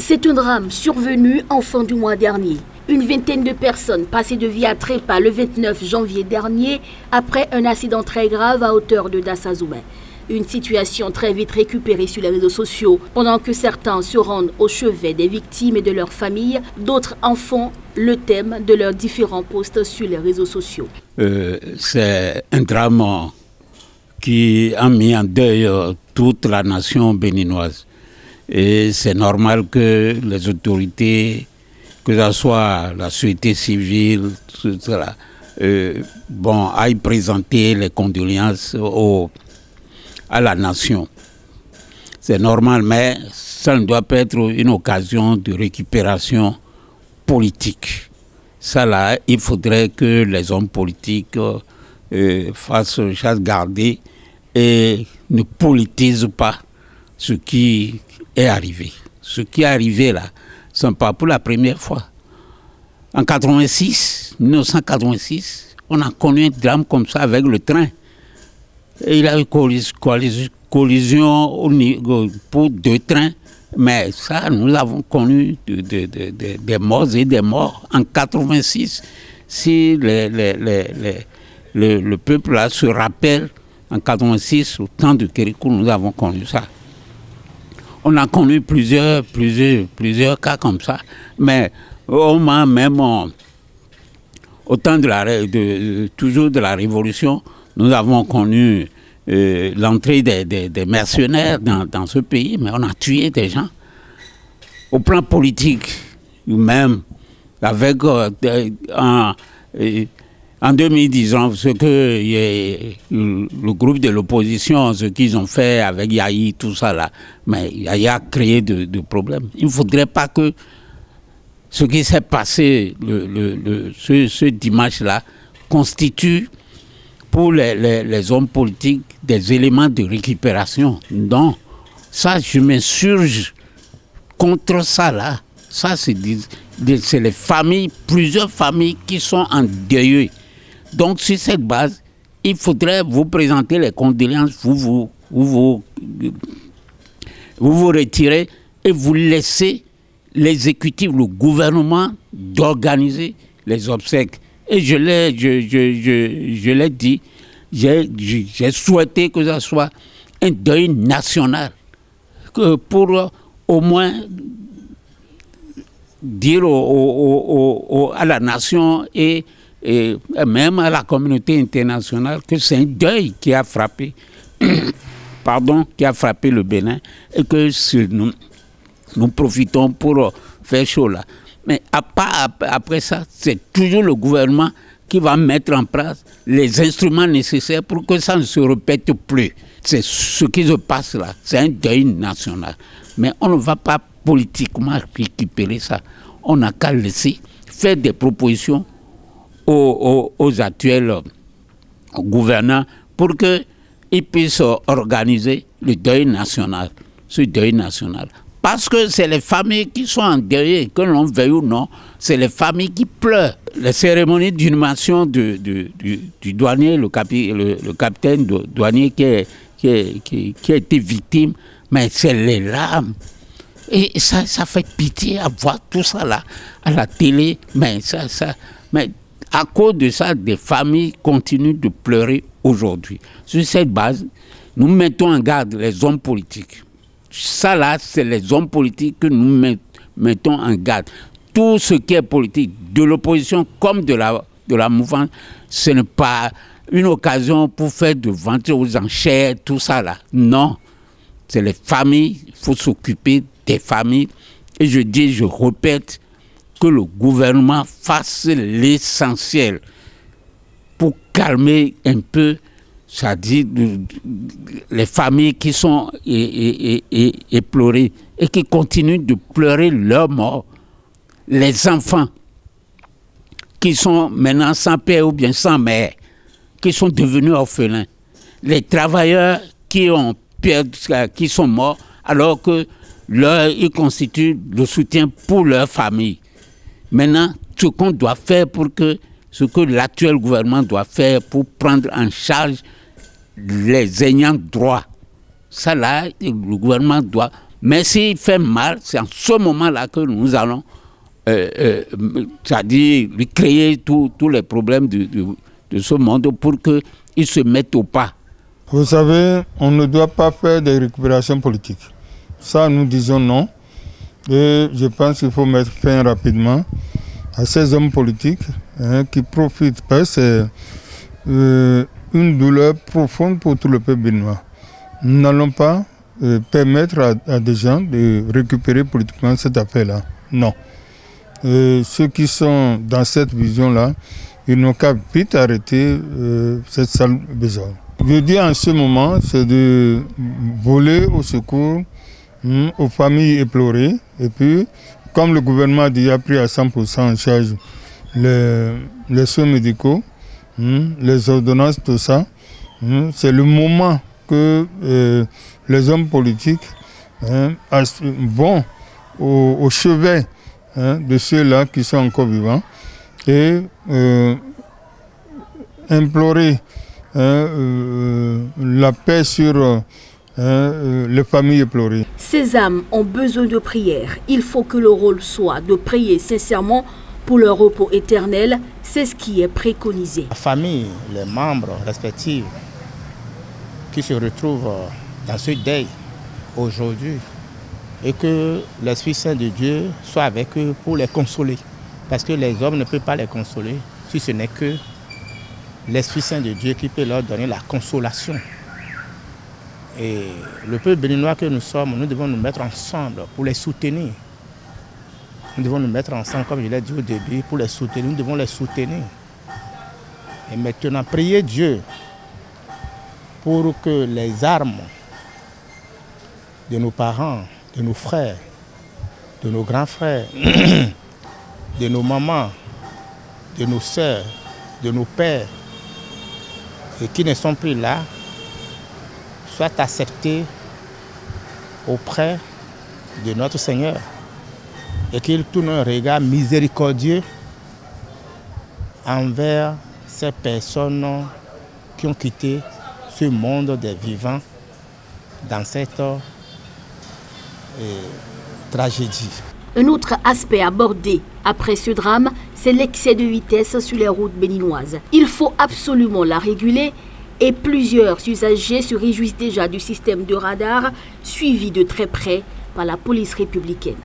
C'est un drame survenu en fin du mois dernier. Une vingtaine de personnes passées de vie à trépas le 29 janvier dernier après un accident très grave à hauteur de Dassazoumé. Une situation très vite récupérée sur les réseaux sociaux. Pendant que certains se rendent au chevet des victimes et de leurs familles, d'autres en font le thème de leurs différents posts sur les réseaux sociaux. C'est un drame qui a mis en deuil toute la nation béninoise. Et c'est normal que les autorités, que ce soit la société civile, tout cela, aillent présenter les condoléances à la nation. C'est normal, mais ça ne doit pas être une occasion de récupération politique. Ça là, il faudrait que les hommes politiques fassent chasse gardée et ne politisent pas ce qui est arrivé. Ce qui est arrivé là, ce n'est pas pour la première fois. En 1986, on a connu un drame comme ça avec le train. Et il a eu collision pour deux trains. Mais ça, nous avons connu des morts et des morts. En 86, si le peuple là se rappelle, en 86, au temps de Kérékou, nous avons connu ça. On a connu plusieurs cas comme ça, mais au moins même au temps toujours de la Révolution, nous avons connu l'entrée des mercenaires dans ce pays, mais on a tué des gens. Au plan politique, même avec en 2010, ce que le groupe de l'opposition, ce qu'ils ont fait avec Yahi, tout ça là, mais Yahi a créé de problèmes. Il ne faudrait pas que ce qui s'est passé ce dimanche-là constitue pour les hommes politiques des éléments de récupération. Non, ça, je m'insurge contre ça là. Ça, c'est les familles, plusieurs familles qui sont endeuillées. Donc, sur cette base, il faudrait vous présenter les condoléances, vous retirez et vous laissez l'exécutif, le gouvernement, d'organiser les obsèques. Et je l'ai dit, j'ai souhaité que ce soit un deuil national, que pour au moins dire à la nation et même à la communauté internationale que c'est un deuil qui a frappé, le Bénin et que nous profitons pour faire chaud là. Mais après ça, c'est toujours le gouvernement qui va mettre en place les instruments nécessaires pour que ça ne se répète plus. C'est ce qui se passe là, c'est un deuil national. Mais on ne va pas politiquement récupérer ça. On n'a qu'à laisser faire des propositions aux actuels gouvernants pour qu'ils puissent organiser le deuil national, ce deuil national. Parce que c'est les familles qui sont endeuillées, que l'on veuille ou non, c'est les familles qui pleurent. Les cérémonies d'inhumation du douanier, le capitaine douanier qui a été victime, mais c'est les larmes. Et ça fait pitié à voir tout ça là, à la télé, mais à cause de ça, des familles continuent de pleurer aujourd'hui. Sur cette base, nous mettons en garde les hommes politiques. Ça là, c'est les hommes politiques que nous mettons en garde. Tout ce qui est politique, de l'opposition comme de la mouvance, ce n'est pas une occasion pour faire de vente aux enchères, tout ça là. Non, c'est les familles, il faut s'occuper des familles. Et je répète, que le gouvernement fasse l'essentiel pour calmer un peu, c'est-à-dire les familles qui sont éplorées et qui continuent de pleurer leur mort, les enfants qui sont maintenant sans père ou bien sans mère, qui sont devenus orphelins, les travailleurs qui sont morts alors que ils constituent le soutien pour leur famille. Maintenant, ce qu'on doit faire ce que l'actuel gouvernement doit faire pour prendre en charge les ayants droit, ça là, le gouvernement doit Mais s'il fait mal, c'est en ce moment-là que nous allons, c'est-à-dire lui créer tous les problèmes de ce monde pour qu'il se mette au pas. Vous savez, on ne doit pas faire des récupérations politiques. Ça, nous disons non. Et je pense qu'il faut mettre fin rapidement à ces hommes politiques qui profitent. C'est une douleur profonde pour tout le peuple béninois. Nous n'allons pas permettre à des gens de récupérer politiquement cette affaire-là. Non. Ceux qui sont dans cette vision-là, ils n'ont qu'à vite arrêter cette sale besogne. Je dis en ce moment, c'est de voler au secours aux familles éplorées. Et puis, comme le gouvernement a déjà pris à 100% en charge les soins médicaux, les ordonnances, tout ça, c'est le moment que les hommes politiques vont au chevet de ceux-là qui sont encore vivants et implorer la paix sur les familles éplorées. Ces âmes ont besoin de prière. Il faut que le rôle soit de prier sincèrement pour leur repos éternel. C'est ce qui est préconisé. La famille, les membres respectifs qui se retrouvent dans ce deuil aujourd'hui et que l'Esprit Saint de Dieu soit avec eux pour les consoler. Parce que les hommes ne peuvent pas les consoler si ce n'est que l'Esprit Saint de Dieu qui peut leur donner la consolation. Et le peuple béninois que nous sommes, nous devons nous mettre ensemble pour les soutenir. Nous devons nous mettre ensemble, comme je l'ai dit au début, pour les soutenir. Nous devons les soutenir. Et maintenant, prier Dieu pour que les armes de nos parents, de nos frères, de nos grands frères, de nos mamans, de nos sœurs, de nos pères, et qui ne sont plus là, soient acceptés auprès de notre Seigneur et qu'il tourne un regard miséricordieux envers ces personnes qui ont quitté ce monde des vivants dans cette tragédie. Un autre aspect abordé après ce drame, c'est l'excès de vitesse sur les routes béninoises. Il faut absolument la réguler et plusieurs usagers se réjouissent déjà du système de radar suivi de très près par la police républicaine.